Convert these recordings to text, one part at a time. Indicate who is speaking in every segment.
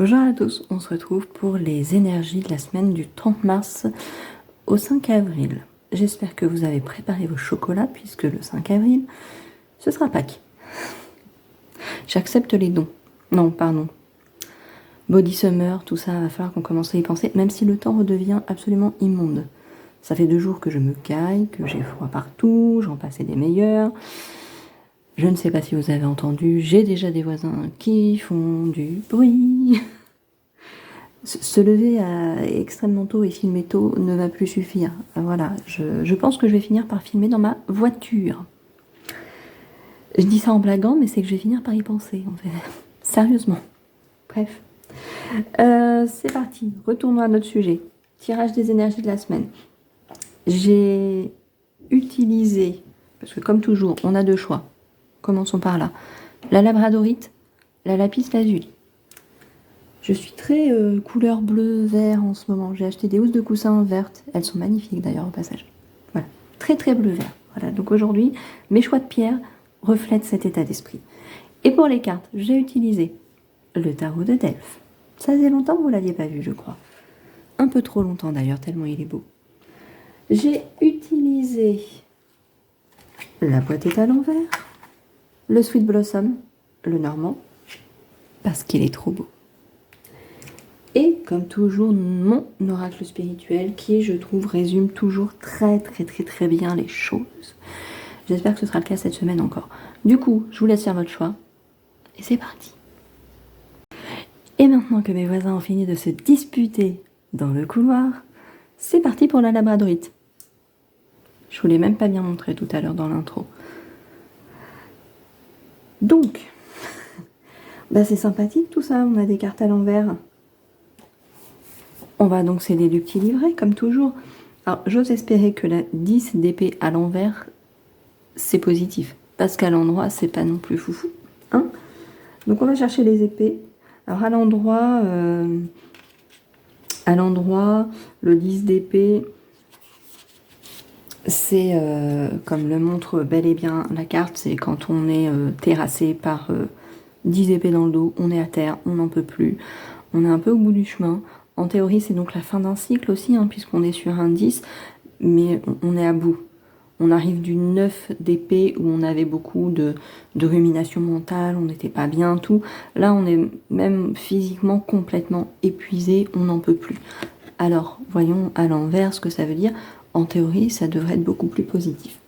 Speaker 1: Bonjour à tous, on se retrouve pour les énergies de la semaine du 30 mars au 5 avril. J'espère que vous avez préparé vos chocolats puisque le 5 avril, ce sera Pâques. J'accepte les dons. Non, pardon. Body Summer, tout ça, va falloir qu'on commence à y penser, même si le temps redevient absolument immonde. Ça fait 2 jours que je me caille, que j'ai froid partout, j'en passais des meilleurs. Je ne sais pas si vous avez entendu, j'ai déjà des voisins qui font du bruit. Se lever extrêmement tôt et filmer tôt ne va plus suffire. Voilà, je pense que je vais finir par filmer dans ma voiture. Je dis ça en blaguant, mais c'est que je vais finir par y penser, en fait. Sérieusement. Bref. C'est parti, retournons à notre sujet. Tirage des énergies de la semaine. J'ai utilisé, parce que comme toujours, on a 2 choix. Commençons par là. La labradorite, la lapis lazuli. Je suis très couleur bleu-vert en ce moment. J'ai acheté des housses de coussin vertes. Elles sont magnifiques d'ailleurs au passage. Voilà, très très bleu-vert. Voilà, donc aujourd'hui, mes choix de pierre reflètent cet état d'esprit. Et pour les cartes, j'ai utilisé le tarot de Delphes. Ça faisait longtemps que vous ne l'aviez pas vu, je crois. Un peu trop longtemps d'ailleurs, tellement il est beau. J'ai utilisé la boîte est à l'envers, le Sweet Blossom, le normand, parce qu'il est trop beau. Et comme toujours, mon oracle spirituel qui, je trouve, résume toujours très bien les choses. J'espère que ce sera le cas cette semaine encore. Du coup, je vous laisse faire votre choix. Et c'est parti. Et maintenant que mes voisins ont fini de se disputer dans le couloir, c'est parti pour la labradorite. Je vous l'ai même pas bien montré tout à l'heure dans l'intro. Donc, c'est sympathique tout ça, on a des cartes à l'envers. On va donc s'aider du petit livret, comme toujours. Alors, j'ose espérer que la 10 d'épée à l'envers, c'est positif. Parce qu'à l'endroit, c'est pas non plus foufou. Hein, donc, on va chercher les épées. Alors, à l'endroit, le 10 d'épée, c'est, comme le montre bel et bien la carte, c'est quand on est terrassé par 10 épées dans le dos, on est à terre, on n'en peut plus. On est un peu au bout du chemin. En théorie, c'est donc la fin d'un cycle aussi, hein, puisqu'on est sur un 10, mais on est à bout. On arrive du 9 d'épée où on avait beaucoup de rumination mentale, on n'était pas bien, tout. Là, on est même physiquement complètement épuisé, on n'en peut plus. Alors, voyons à l'envers ce que ça veut dire. En théorie, ça devrait être beaucoup plus positif.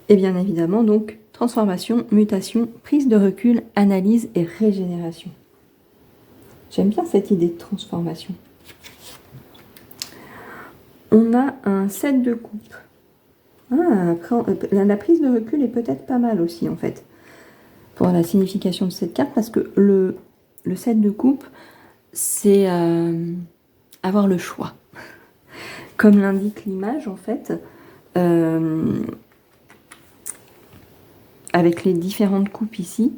Speaker 1: Et bien évidemment, donc, transformation, mutation, prise de recul, analyse et régénération. J'aime bien cette idée de transformation. On a un 7 de coupe. La prise de recul est peut-être pas mal aussi, en fait, pour la signification de cette carte, parce que le 7 de coupe, c'est avoir le choix. Comme l'indique l'image, en fait, avec les différentes coupes ici,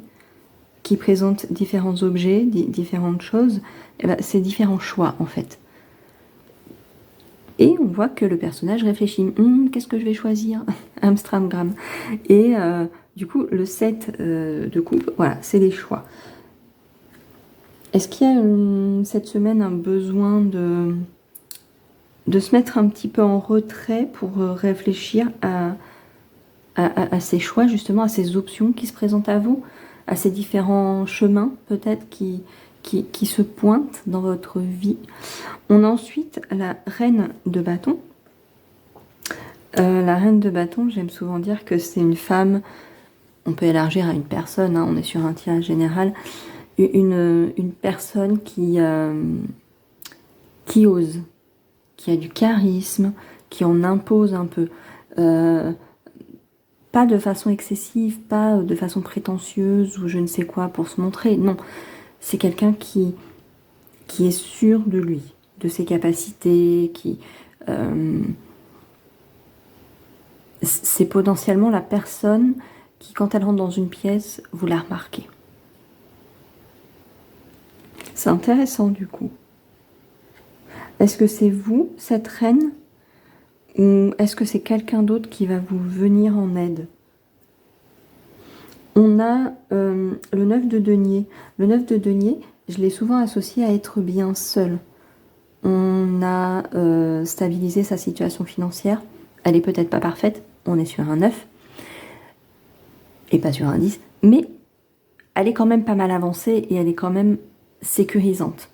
Speaker 1: qui présentent différents objets, différentes choses, c'est différents choix en fait. Et on voit que le personnage réfléchit, qu'est-ce que je vais choisir? Amstramgram. Et du coup, le 7 de coupe, voilà, c'est les choix. Est-ce qu'il y a cette semaine un besoin de se mettre un petit peu en retrait pour réfléchir à ces choix, justement, à ces options qui se présentent à vous, à ces différents chemins peut-être qui se pointent dans votre vie. On a ensuite la reine de bâton. La reine de bâton, j'aime souvent dire que c'est une femme, on peut élargir à une personne, hein, on est sur un tirage général, une personne qui ose, qui a du charisme, qui en impose un peu. Pas de façon excessive, pas de façon prétentieuse ou je ne sais quoi pour se montrer. Non, c'est quelqu'un qui est sûr de lui, de ses capacités, c'est potentiellement la personne qui, quand elle rentre dans une pièce, vous la remarquez. C'est intéressant du coup. Est-ce que c'est vous, cette reine, ou est-ce que c'est quelqu'un d'autre qui va vous venir en aide? On a le 9 de denier. Le 9 de denier, je l'ai souvent associé à être bien seul. On a stabilisé sa situation financière. Elle est peut-être pas parfaite, on est sur un 9 et pas sur un 10, mais elle est quand même pas mal avancée et elle est quand même sécurisante.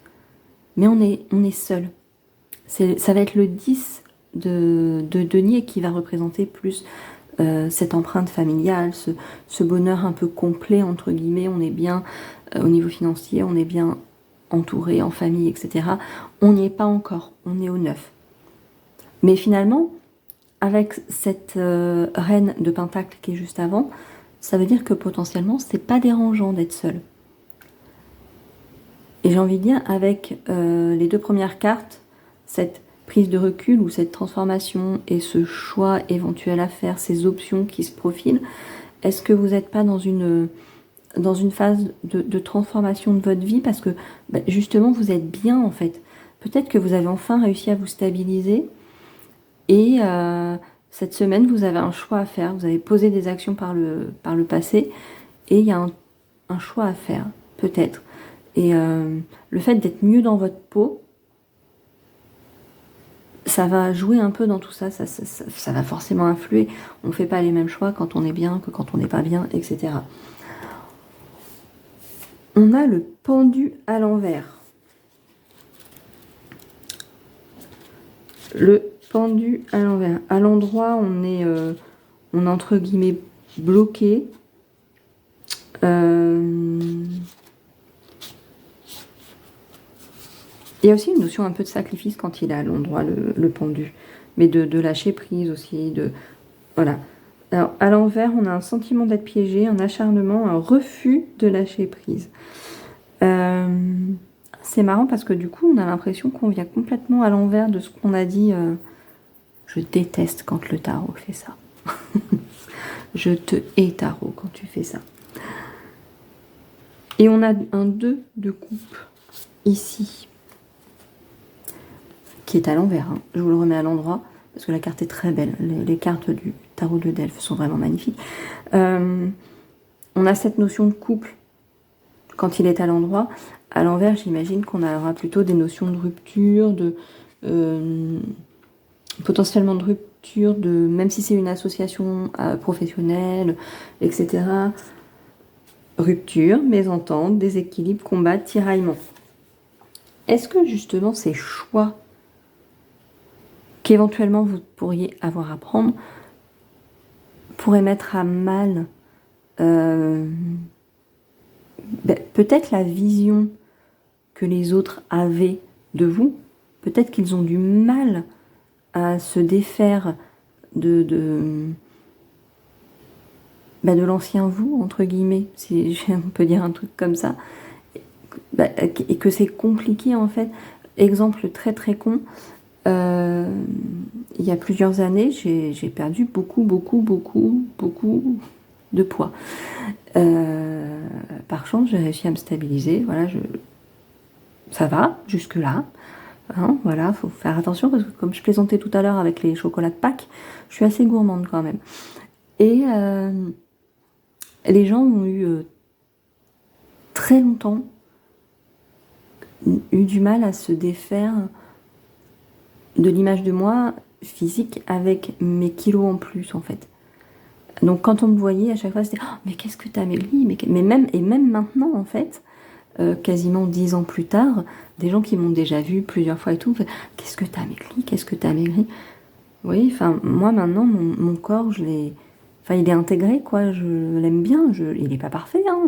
Speaker 1: Mais on est seul. Ça va être le 10 de denier qui va représenter plus cette empreinte familiale, ce bonheur un peu complet, entre guillemets. On est bien au niveau financier, on est bien entouré en famille, etc. On n'y est pas encore, on est au 9. Mais finalement, avec cette reine de Pentacle qui est juste avant, ça veut dire que potentiellement, c'est pas dérangeant d'être seul. Et j'ai envie de dire, avec les 2 premières cartes, cette prise de recul ou cette transformation et ce choix éventuel à faire, ces options qui se profilent, est-ce que vous n'êtes pas dans une phase de transformation de votre vie parce que justement vous êtes bien en fait. Peut-être que vous avez enfin réussi à vous stabiliser et cette semaine vous avez un choix à faire. Vous avez posé des actions par le passé et il y a un choix à faire, peut-être. Et le fait d'être mieux dans votre peau, ça va jouer un peu dans tout ça, ça va forcément influer. On ne fait pas les mêmes choix quand on est bien que quand on n'est pas bien, etc. On a le pendu à l'envers. Le pendu à l'envers. À l'endroit, on est entre guillemets bloqué. Il y a aussi une notion un peu de sacrifice quand il est à l'endroit, le pendu. Mais de lâcher prise aussi. Voilà. Alors, à l'envers, on a un sentiment d'être piégé, un acharnement, un refus de lâcher prise. C'est marrant parce que du coup, on a l'impression qu'on vient complètement à l'envers de ce qu'on a dit. Je déteste quand le tarot fait ça. Je te hais, tarot, quand tu fais ça. Et on a un 2 de coupe ici, qui est à l'envers. Hein. Je vous le remets à l'endroit parce que la carte est très belle. Les cartes du tarot de Delphes sont vraiment magnifiques. On a cette notion de couple quand il est à l'endroit. À l'envers, j'imagine qu'on aura plutôt des notions de rupture, potentiellement de rupture, même si c'est une association professionnelle, etc. Rupture, mésentente, déséquilibre, combat, tiraillement. Est-ce que justement ces choix qu'éventuellement vous pourriez avoir à prendre pourraient mettre à mal peut-être la vision que les autres avaient de vous? Peut-être qu'ils ont du mal à se défaire de l'ancien vous, entre guillemets, si on peut dire un truc comme ça, et que c'est compliqué en fait. Exemple très très con, il y a plusieurs années, j'ai perdu beaucoup de poids. Par chance, j'ai réussi à me stabiliser, voilà, ça va jusque-là. Hein, voilà, faut faire attention parce que comme je plaisantais tout à l'heure avec les chocolats de Pâques, je suis assez gourmande quand même. Et les gens ont eu très longtemps eu du mal à se défaire de l'image de moi physique avec mes kilos en plus en fait. Donc quand on me voyait à chaque fois c'était oh, mais qu'est-ce que t'as maigri, mais même maintenant en fait, quasiment 10 ans plus tard, des gens qui m'ont déjà vu plusieurs fois et tout, qu'est-ce que t'as maigri, qu'est-ce que t'as maigri. Oui, enfin moi maintenant mon corps il est intégré quoi, je l'aime bien, il est pas parfait, hein,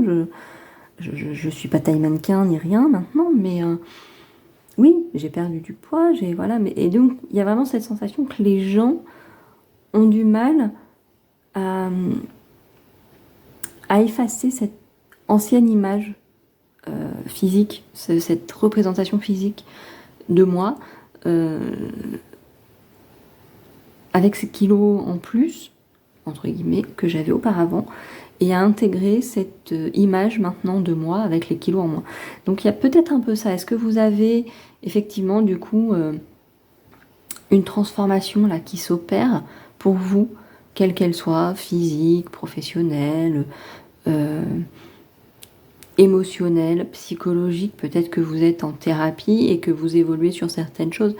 Speaker 1: je suis pas taille mannequin ni rien maintenant, mais oui, j'ai perdu du poids, voilà, et donc il y a vraiment cette sensation que les gens ont du mal à effacer cette ancienne image physique, cette représentation physique de moi, avec ces kilos en plus, entre guillemets, que j'avais auparavant, et à intégrer cette image maintenant de moi avec les kilos en moins. Donc il y a peut-être un peu ça. Est-ce que vous avez effectivement du coup une transformation là qui s'opère pour vous, quelle qu'elle soit, physique, professionnelle, émotionnel, psychologique. Peut-être que vous êtes en thérapie et que vous évoluez sur certaines choses.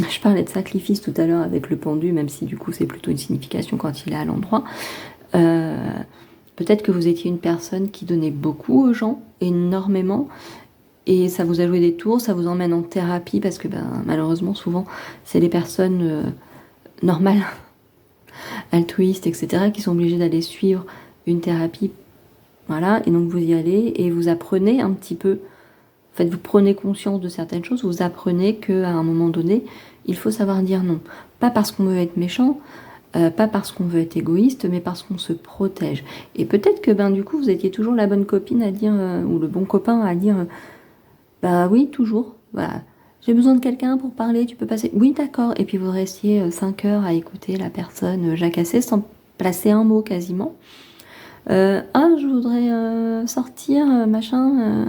Speaker 1: Je parlais de sacrifice tout à l'heure avec le pendu, même si du coup c'est plutôt une signification quand il est à l'endroit. Peut-être que vous étiez une personne qui donnait beaucoup aux gens, énormément, et ça vous a joué des tours, ça vous emmène en thérapie, parce que malheureusement souvent c'est les personnes normales, altruistes, etc., qui sont obligées d'aller suivre une thérapie. Voilà, et donc vous y allez et vous apprenez un petit peu, en fait vous prenez conscience de certaines choses, vous apprenez qu'à un moment donné, il faut savoir dire non. Pas parce qu'on veut être méchant, pas parce qu'on veut être égoïste, mais parce qu'on se protège. Et peut-être que du coup vous étiez toujours la bonne copine à dire, ou le bon copain à dire, bah oui, toujours, voilà. J'ai besoin de quelqu'un pour parler, tu peux passer. Oui, d'accord. Et puis vous restiez 5 heures à écouter la personne jacasser sans placer un mot quasiment. Je voudrais sortir, machin,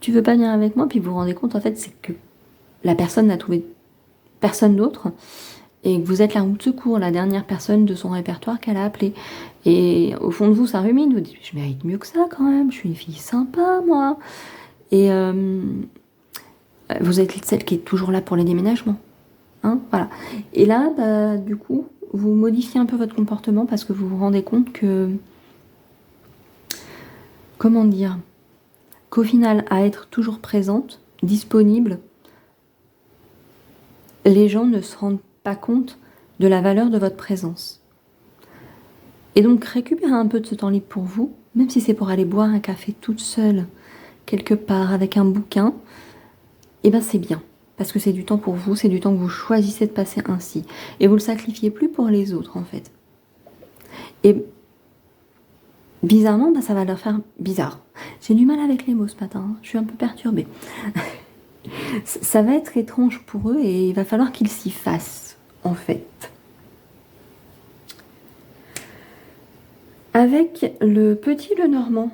Speaker 1: tu veux pas venir avec moi? Puis vous vous rendez compte, en fait, c'est que la personne n'a trouvé personne d'autre et que vous êtes la roue de secours, la dernière personne de son répertoire qu'elle a appelée. Et au fond de vous, ça rumine, vous dites, je mérite mieux que ça quand même, je suis une fille sympa, moi. Et vous êtes celle qui est toujours là pour les déménagements. Hein, voilà. Et là, du coup, vous modifiez un peu votre comportement parce que vous vous rendez compte que... Comment dire? Qu'au final, à être toujours présente, disponible, les gens ne se rendent pas compte de la valeur de votre présence. Et donc, récupérez un peu de ce temps libre pour vous, même si c'est pour aller boire un café toute seule, quelque part, avec un bouquin, c'est bien. Parce que c'est du temps pour vous, c'est du temps que vous choisissez de passer ainsi. Et vous ne le sacrifiez plus pour les autres, en fait. Et bizarrement, ça va leur faire bizarre. J'ai du mal avec les mots ce matin, hein. Je suis un peu perturbée. Ça va être étrange pour eux et il va falloir qu'ils s'y fassent, en fait. Avec le petit Lenormand,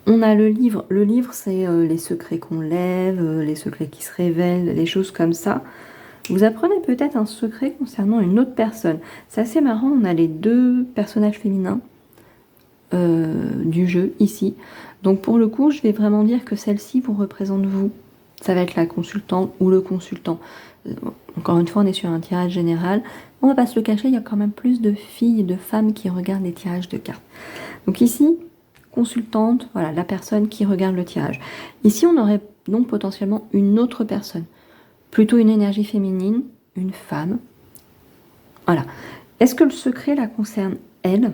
Speaker 1: on a le livre. Le livre, c'est les secrets qu'on lève, les secrets qui se révèlent, les choses comme ça. Vous apprenez peut-être un secret concernant une autre personne. C'est assez marrant, on a les 2 personnages féminins du jeu ici. Donc pour le coup, je vais vraiment dire que celle-ci vous représente vous. Ça va être la consultante ou le consultant. Encore une fois, on est sur un tirage général. On va pas se le cacher, il y a quand même plus de filles et de femmes qui regardent les tirages de cartes. Donc ici, consultante, voilà, la personne qui regarde le tirage. Ici, on aurait donc potentiellement une autre personne. Plutôt une énergie féminine, une femme. Voilà. Est-ce que le secret la concerne, elle?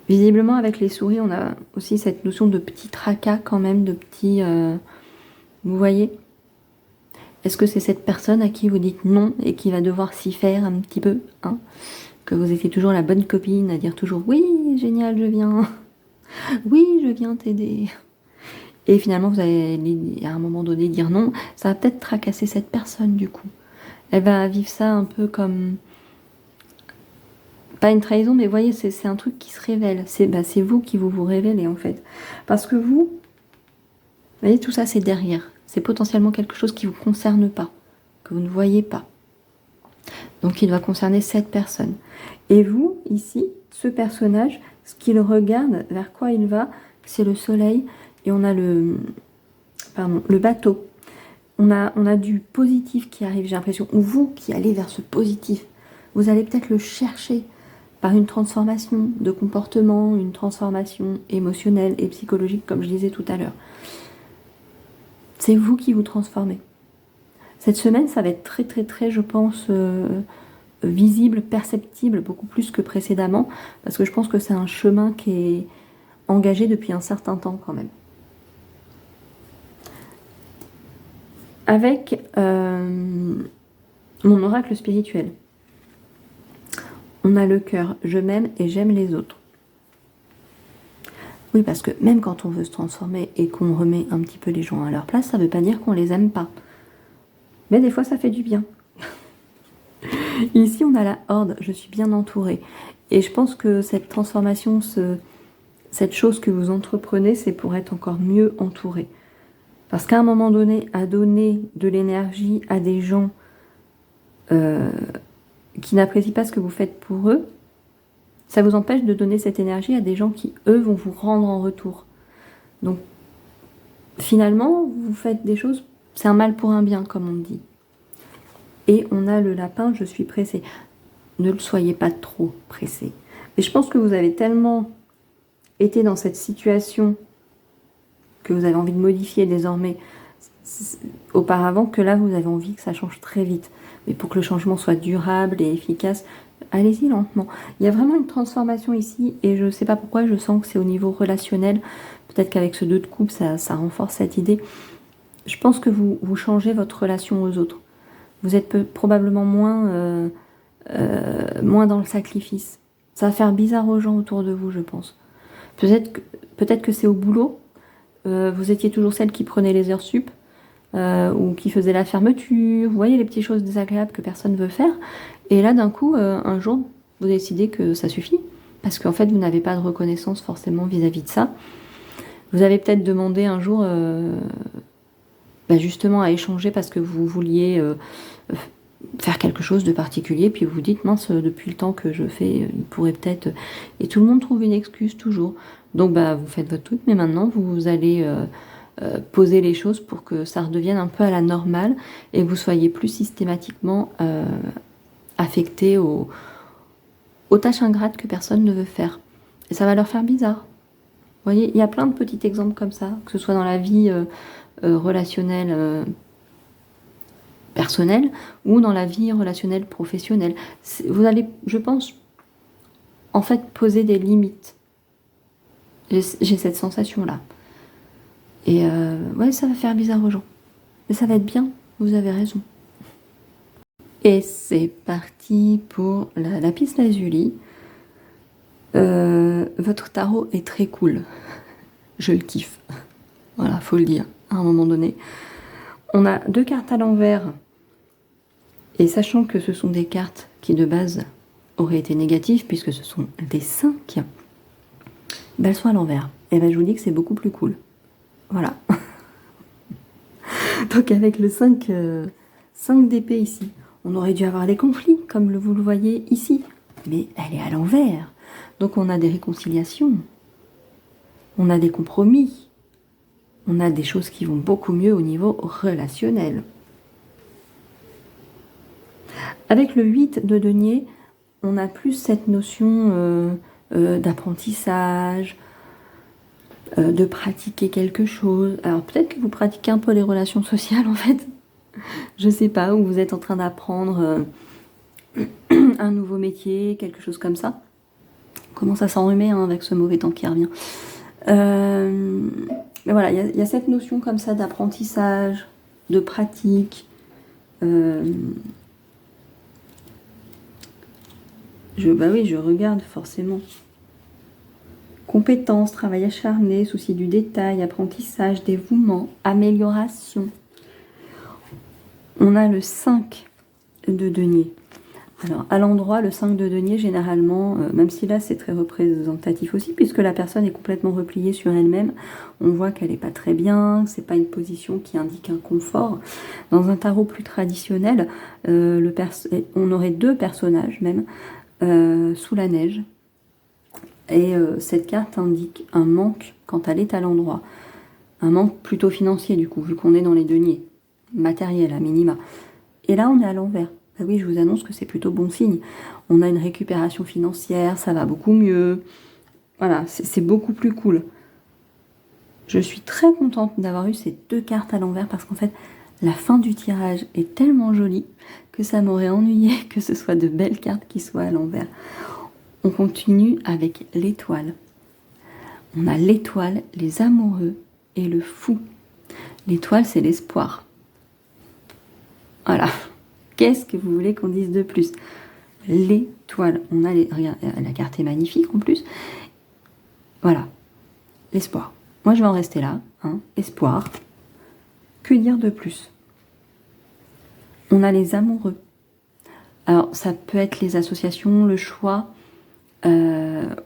Speaker 1: Visiblement, avec les souris, on a aussi cette notion de petit tracas quand même, de petit... vous voyez? Est-ce que c'est cette personne à qui vous dites non et qui va devoir s'y faire un petit peu, hein? Que vous étiez toujours la bonne copine à dire toujours « Oui, génial, je viens. Oui, je viens t'aider. » Et finalement, vous allez à un moment donné dire non. Ça va peut-être tracasser cette personne du coup. Elle va vivre ça un peu comme... Pas une trahison, mais vous voyez, c'est un truc qui se révèle. C'est vous qui vous révélez en fait. Parce que vous voyez, tout ça c'est derrière. C'est potentiellement quelque chose qui ne vous concerne pas, que vous ne voyez pas. Donc il doit concerner cette personne. Et vous, ici, ce personnage, ce qu'il regarde, vers quoi il va, c'est le soleil. Et on a le bateau. On a du positif qui arrive, j'ai l'impression. Ou vous qui allez vers ce positif, vous allez peut-être le chercher par une transformation de comportement, une transformation émotionnelle et psychologique, comme je disais tout à l'heure. C'est vous qui vous transformez. Cette semaine, ça va être très, très, très, je pense, visible, perceptible, beaucoup plus que précédemment, parce que je pense que c'est un chemin qui est engagé depuis un certain temps quand même. Avec mon oracle spirituel, on a le cœur, je m'aime et j'aime les autres. Oui, parce que même quand on veut se transformer et qu'on remet un petit peu les gens à leur place, ça ne veut pas dire qu'on les aime pas. Mais des fois, ça fait du bien. Ici, on a la horde, je suis bien entourée. Et je pense que cette transformation, cette chose que vous entreprenez, c'est pour être encore mieux entouré. Parce qu'à un moment donné, à donner de l'énergie à des gens qui n'apprécient pas ce que vous faites pour eux, ça vous empêche de donner cette énergie à des gens qui, eux, vont vous rendre en retour. Donc, finalement, vous faites des choses, c'est un mal pour un bien, comme on dit. Et on a le lapin, je suis pressée. Ne le soyez pas trop pressé. Mais je pense que vous avez tellement été dans cette situation que vous avez envie de modifier désormais auparavant, que là, vous avez envie que ça change très vite. Mais pour que le changement soit durable et efficace, allez-y lentement. Il y a vraiment une transformation ici, et je ne sais pas pourquoi, je sens que c'est au niveau relationnel. Peut-être qu'avec ce 2 de coupe, ça renforce cette idée. Je pense que vous changez votre relation aux autres. Vous êtes probablement moins dans le sacrifice. Ça va faire bizarre aux gens autour de vous, je pense. Peut-être que c'est au boulot. Vous étiez toujours celle qui prenait les heures sup, ou qui faisait la fermeture. Vous voyez les petites choses désagréables que personne ne veut faire. Et là, d'un coup, un jour, vous décidez que ça suffit. Parce qu'en fait, vous n'avez pas de reconnaissance forcément vis-à-vis de ça. Vous avez peut-être demandé un jour, justement, à échanger parce que vous vouliez faire quelque chose de particulier, puis vous vous dites, mince, depuis le temps que je fais, il pourrait peut-être... Et tout le monde trouve une excuse, toujours. Donc, vous faites votre truc, mais maintenant, vous allez poser les choses pour que ça redevienne un peu à la normale et que vous soyez plus systématiquement affecté aux tâches ingrates que personne ne veut faire. Et ça va leur faire bizarre. Vous voyez, il y a plein de petits exemples comme ça, que ce soit dans la vie relationnelle personnelle ou dans la vie relationnelle professionnelle. Vous allez, je pense, en fait, poser des limites. J'ai cette sensation-là. Et ouais, ça va faire bizarre aux gens. Mais ça va être bien, vous avez raison. Et c'est parti pour la lapis lazuli. Votre tarot est très cool. Je le kiffe. Voilà, faut le dire, à un moment donné. On a 2 cartes à l'envers. Et sachant que ce sont des cartes qui, de base, auraient été négatives, puisque ce sont des 5, elles sont à l'envers. Et je vous dis que c'est beaucoup plus cool. Voilà. Donc avec le 5 d'épée ici, on aurait dû avoir des conflits, comme vous le voyez ici. Mais elle est à l'envers. Donc on a des réconciliations. On a des compromis. On a des choses qui vont beaucoup mieux au niveau relationnel. Avec le 8 de denier, on a plus cette notion d'apprentissage, de pratiquer quelque chose. Alors peut-être que vous pratiquez un peu les relations sociales en fait. Je sais pas, ou vous êtes en train d'apprendre un nouveau métier, quelque chose comme ça. On commence à s'enrhumer avec ce mauvais temps qui revient. Mais voilà, il y a cette notion comme ça d'apprentissage, de pratique. Oui, je regarde forcément. Compétences, travail acharné, souci du détail, apprentissage, dévouement, amélioration. On a le 5 de denier. Alors, à l'endroit, le 5 de denier, généralement, même si là, c'est très représentatif aussi, puisque la personne est complètement repliée sur elle-même, on voit qu'elle n'est pas très bien, c'est pas une position qui indique un confort. Dans un tarot plus traditionnel, on aurait 2 personnages même, sous la neige. Et cette carte indique un manque quand elle est à l'endroit. Un manque plutôt financier, du coup, vu qu'on est dans les deniers. Matériel, à minima. Et là, on est à l'envers. Oui, je vous annonce que c'est plutôt bon signe. On a une récupération financière, ça va beaucoup mieux. Voilà, c'est beaucoup plus cool. Je suis très contente d'avoir eu ces 2 cartes à l'envers parce qu'en fait, la fin du tirage est tellement jolie que ça m'aurait ennuyé que ce soit de belles cartes qui soient à l'envers. On continue avec l'étoile. On a l'étoile, les amoureux et le fou. L'étoile, c'est l'espoir. Voilà. Qu'est-ce que vous voulez qu'on dise de plus? L'étoile. On a regarde, la carte est magnifique en plus. Voilà. L'espoir. Moi, je vais en rester là. Espoir. Que dire de plus? On a les amoureux. Alors, ça peut être les associations, le choix,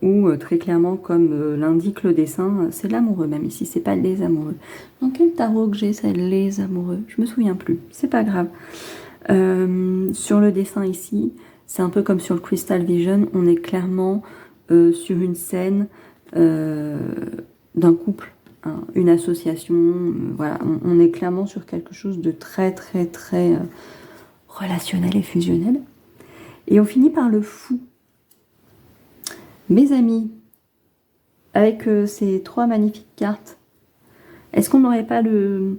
Speaker 1: ou très clairement, comme l'indique le dessin, c'est l'amoureux même ici, c'est pas les amoureux. Dans quel tarot que j'ai, c'est les amoureux? Je me souviens plus, c'est pas grave. Sur le dessin ici, C'est un peu comme sur le Crystal Vision, on est clairement sur une scène d'un couple, hein, une association, voilà, on est clairement sur quelque chose de très très très relationnel et fusionnel. Et on finit par le fou. Mes amis, avec ces 3 magnifiques cartes, est-ce qu'on n'aurait pas le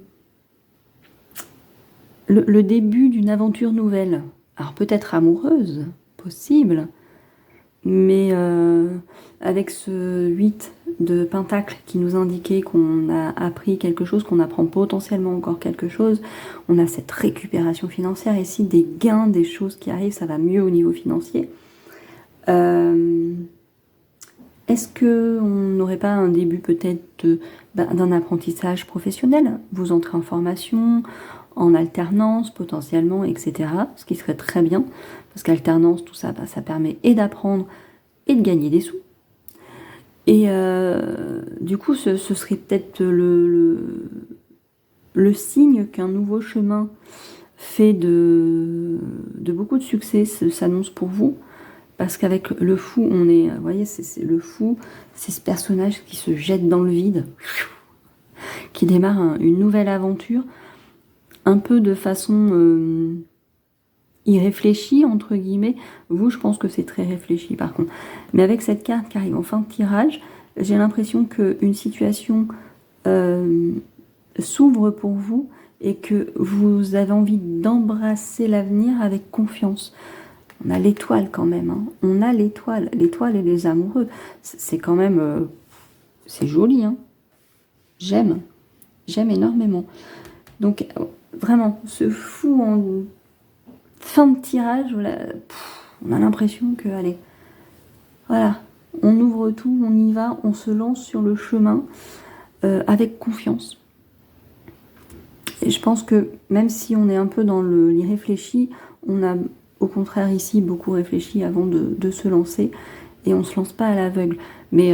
Speaker 1: début d'une aventure nouvelle? Alors peut-être amoureuse, possible, mais avec ce 8 de Pentacle qui nous indiquait qu'on a appris quelque chose, qu'on apprend potentiellement encore quelque chose, on a cette récupération financière ici, des gains, des choses qui arrivent, ça va mieux au niveau financier. Est-ce qu'on n'aurait pas un début peut-être d'un apprentissage professionnel? Vous entrez en formation, en alternance potentiellement, etc. Ce qui serait très bien, parce qu'alternance, tout ça, ça permet et d'apprendre et de gagner des sous. Et du coup, ce serait peut-être le signe qu'un nouveau chemin fait de beaucoup de succès s'annonce pour vous. Parce qu'avec le fou, on est, vous voyez, c'est le fou, c'est ce personnage qui se jette dans le vide, qui démarre une nouvelle aventure, un peu de façon irréfléchie, entre guillemets. Vous, je pense que c'est très réfléchi, par contre. Mais avec cette carte qui arrive en fin de tirage, j'ai l'impression qu'une situation s'ouvre pour vous et que vous avez envie d'embrasser l'avenir avec confiance. On a l'étoile quand même, hein. On a l'étoile et les amoureux. C'est quand même, c'est joli, hein. J'aime énormément. Donc vraiment, ce fou en fin de tirage, voilà, on a l'impression que, allez, voilà, on ouvre tout, on y va, on se lance sur le chemin avec confiance. Et je pense que même si on est un peu dans l'irréfléchi, on a au contraire ici beaucoup réfléchi avant de se lancer et on se lance pas à l'aveugle. Mais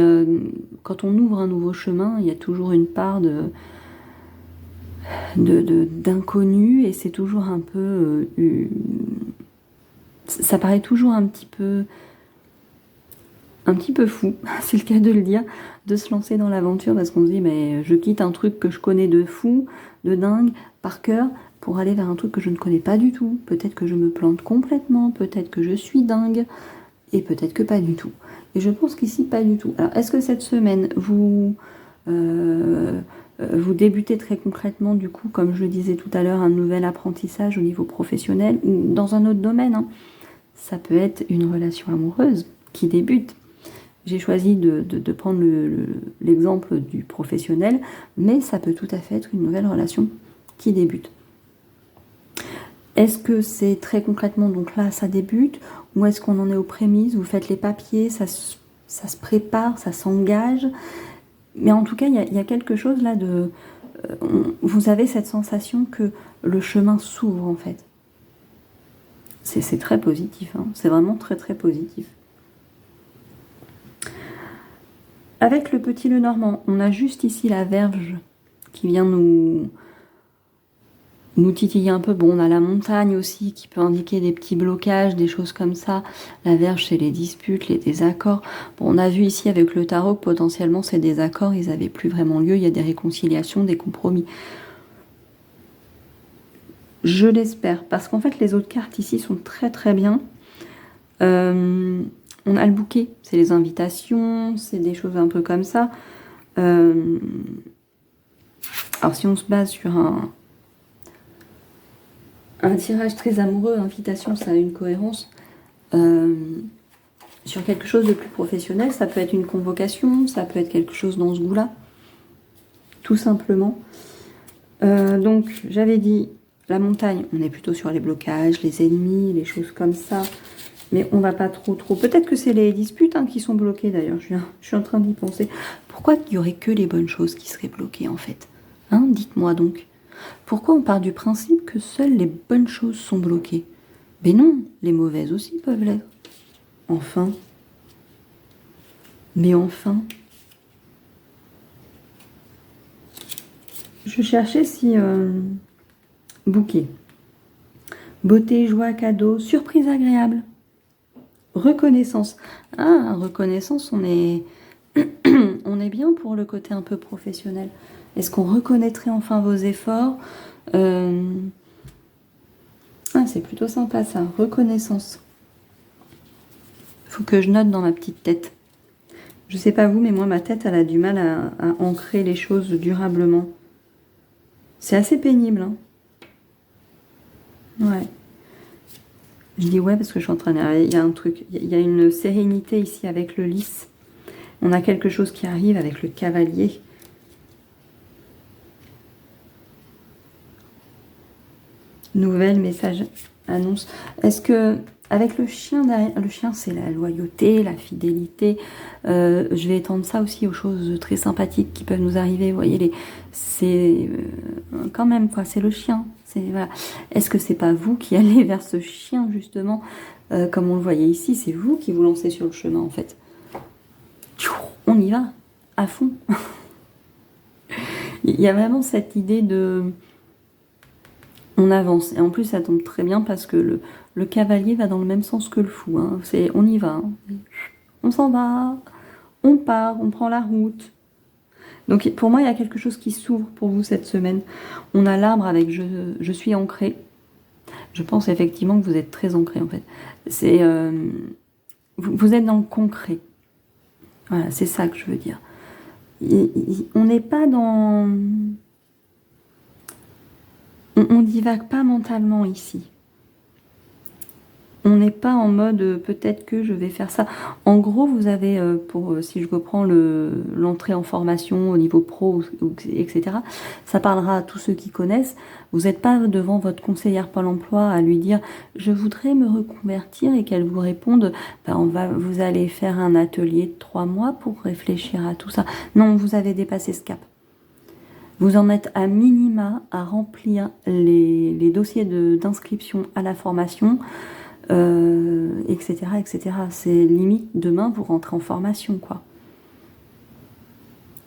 Speaker 1: quand on ouvre un nouveau chemin, il y a toujours une part d'inconnu et c'est toujours un peu... ça paraît toujours un petit peu fou, c'est le cas de le dire, de se lancer dans l'aventure parce qu'on se dit mais je quitte un truc que je connais de fou, de dingue, par cœur, pour aller vers un truc que je ne connais pas du tout. Peut-être que je me plante complètement, peut-être que je suis dingue, et peut-être que pas du tout. Et je pense qu'ici, pas du tout. Alors, est-ce que cette semaine, vous débutez très concrètement, du coup, comme je le disais tout à l'heure, un nouvel apprentissage au niveau professionnel, ou dans un autre domaine, hein. Ça peut être une relation amoureuse qui débute. J'ai choisi de prendre l'exemple du professionnel, mais ça peut tout à fait être une nouvelle relation qui débute. Est-ce que c'est très concrètement, donc là, ça débute, ou est-ce qu'on en est aux prémices, vous faites les papiers, ça se prépare, ça s'engage, mais en tout cas, il y a quelque chose là de... vous avez cette sensation que le chemin s'ouvre, en fait. C'est très positif, hein. C'est vraiment très très positif. Avec le petit Lenormand, on a juste ici la Vierge qui vient nous titiller un peu. Bon, on a la montagne aussi qui peut indiquer des petits blocages, des choses comme ça. La Vierge, c'est les disputes, les désaccords. Bon, on a vu ici avec le tarot que potentiellement ces désaccords, ils n'avaient plus vraiment lieu. Il y a des réconciliations, des compromis. Je l'espère, parce qu'en fait, les autres cartes ici sont très très bien. On a le bouquet, c'est les invitations, c'est des choses un peu comme ça. Alors si on se base sur un tirage très amoureux, invitation, ça a une cohérence. Sur quelque chose de plus professionnel, ça peut être une convocation, ça peut être quelque chose dans ce goût-là, tout simplement. Donc j'avais dit, la montagne, on est plutôt sur les blocages, les ennemis, les choses comme ça. Mais on va pas trop. Peut-être que c'est les disputes qui sont bloquées d'ailleurs. Je suis en train d'y penser. Pourquoi il n'y aurait que les bonnes choses qui seraient bloquées en fait? Hein, dites-moi donc. Pourquoi on part du principe que seules les bonnes choses sont bloquées? Mais non, les mauvaises aussi peuvent l'être. Enfin. Mais enfin. Je cherchais si... bouquet. Beauté, joie, cadeau, surprise agréable. Reconnaissance. Ah, reconnaissance, on est, on est bien pour le côté un peu professionnel. Est-ce qu'on reconnaîtrait enfin vos efforts? Ah, c'est plutôt sympa ça, reconnaissance. Faut que je note dans ma petite tête. Je sais pas vous, mais moi, ma tête, elle a du mal à ancrer les choses durablement. C'est assez pénible, hein. Ouais. Je dis ouais parce que je suis en train de... Il y a un truc, il y a une sérénité ici avec le lys. On a quelque chose qui arrive avec le cavalier. Nouvelle, message, annonce. Est-ce que, avec le chien derrière, le chien c'est la loyauté, la fidélité. Je vais étendre ça aussi aux choses très sympathiques qui peuvent nous arriver. Vous voyez, c'est quand même quoi, c'est le chien. Voilà. Est-ce que c'est pas vous qui allez vers ce chien justement, comme on le voyait ici, c'est vous qui vous lancez sur le chemin en fait. On y va, à fond. Il y a vraiment cette idée de... On avance. Et en plus, ça tombe très bien parce que le cavalier va dans le même sens que le fou. Hein. On y va. Hein. On s'en va. On part. On prend la route. Donc, pour moi, il y a quelque chose qui s'ouvre pour vous cette semaine. On a l'arbre avec je suis ancré. Je pense effectivement que vous êtes très ancré, en fait. C'est... vous êtes dans le concret. Voilà, c'est ça que je veux dire. On n'est pas dans... On divague pas mentalement ici. On n'est pas en mode peut-être que je vais faire ça. En gros, vous avez, si je reprends l'entrée en formation au niveau pro, etc., ça parlera à tous ceux qui connaissent. Vous n'êtes pas devant votre conseillère Pôle emploi à lui dire « je voudrais me reconvertir » et qu'elle vous réponde ben, « vous allez faire un atelier de 3 mois pour réfléchir à tout ça ». Non, vous avez dépassé ce cap. Vous en êtes à minima à remplir les dossiers d'inscription à la formation, etc., etc. C'est limite demain vous rentrez en formation, quoi.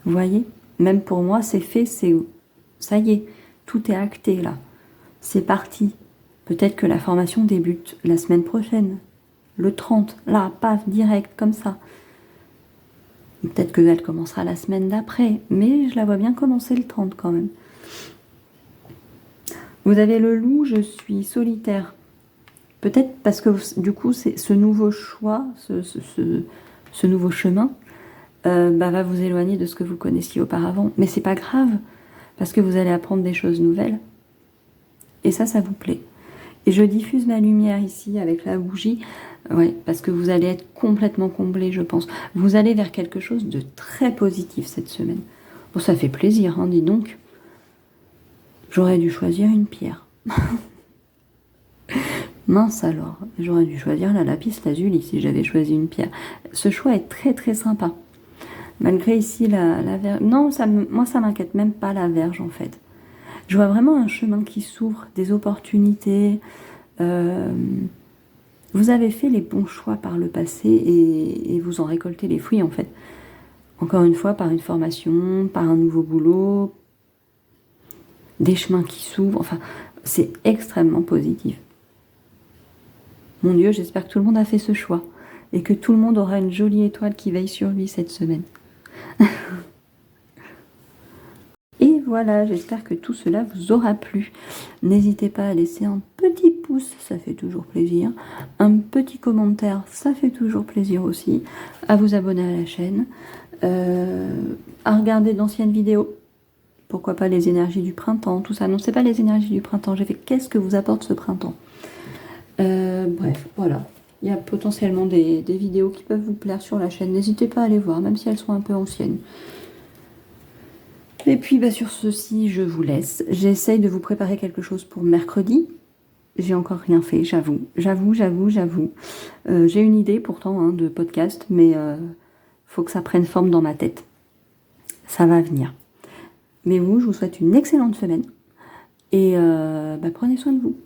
Speaker 1: Vous voyez? Même pour moi, c'est fait, ça y est, tout est acté là. C'est parti. Peut-être que la formation débute la semaine prochaine, le 30, là, paf, direct, comme ça. Peut-être qu'elle commencera la semaine d'après, mais je la vois bien commencer le 30 quand même. Vous avez le loup, je suis solitaire. Peut-être parce que du coup, c'est ce nouveau choix, ce nouveau chemin, va vous éloigner de ce que vous connaissiez auparavant. Mais c'est pas grave, parce que vous allez apprendre des choses nouvelles. Et ça vous plaît. Et je diffuse ma lumière ici avec la bougie, ouais, parce que vous allez être complètement comblé, je pense. Vous allez vers quelque chose de très positif cette semaine. Bon, ça fait plaisir, hein, dis donc. J'aurais dû choisir une pierre. Mince alors, j'aurais dû choisir la lapis lazuli si j'avais choisi une pierre. Ce choix est très très sympa. Malgré ici la verge... Non, moi ça m'inquiète même pas la verge en fait. Je vois vraiment un chemin qui s'ouvre, des opportunités. Vous avez fait les bons choix par le passé et vous en récoltez les fruits en fait. Encore une fois, par une formation, par un nouveau boulot, des chemins qui s'ouvrent. Enfin, c'est extrêmement positif. Mon Dieu, j'espère que tout le monde a fait ce choix et que tout le monde aura une jolie étoile qui veille sur lui cette semaine. Et voilà, j'espère que tout cela vous aura plu. N'hésitez pas à laisser un petit pouce, ça fait toujours plaisir. Un petit commentaire, ça fait toujours plaisir aussi. À vous abonner à la chaîne. À regarder d'anciennes vidéos. Pourquoi pas les énergies du printemps, tout ça. Non, c'est pas les énergies du printemps. J'ai fait qu'est-ce que vous apporte ce printemps. Bref, voilà. Il y a potentiellement des vidéos qui peuvent vous plaire sur la chaîne. N'hésitez pas à les voir, même si elles sont un peu anciennes. Et puis sur ceci, je vous laisse. J'essaye de vous préparer quelque chose pour mercredi. J'ai encore rien fait, j'avoue. J'ai une idée pourtant de podcast, mais faut que ça prenne forme dans ma tête. Ça va venir. Mais je vous souhaite une excellente semaine. Et prenez soin de vous.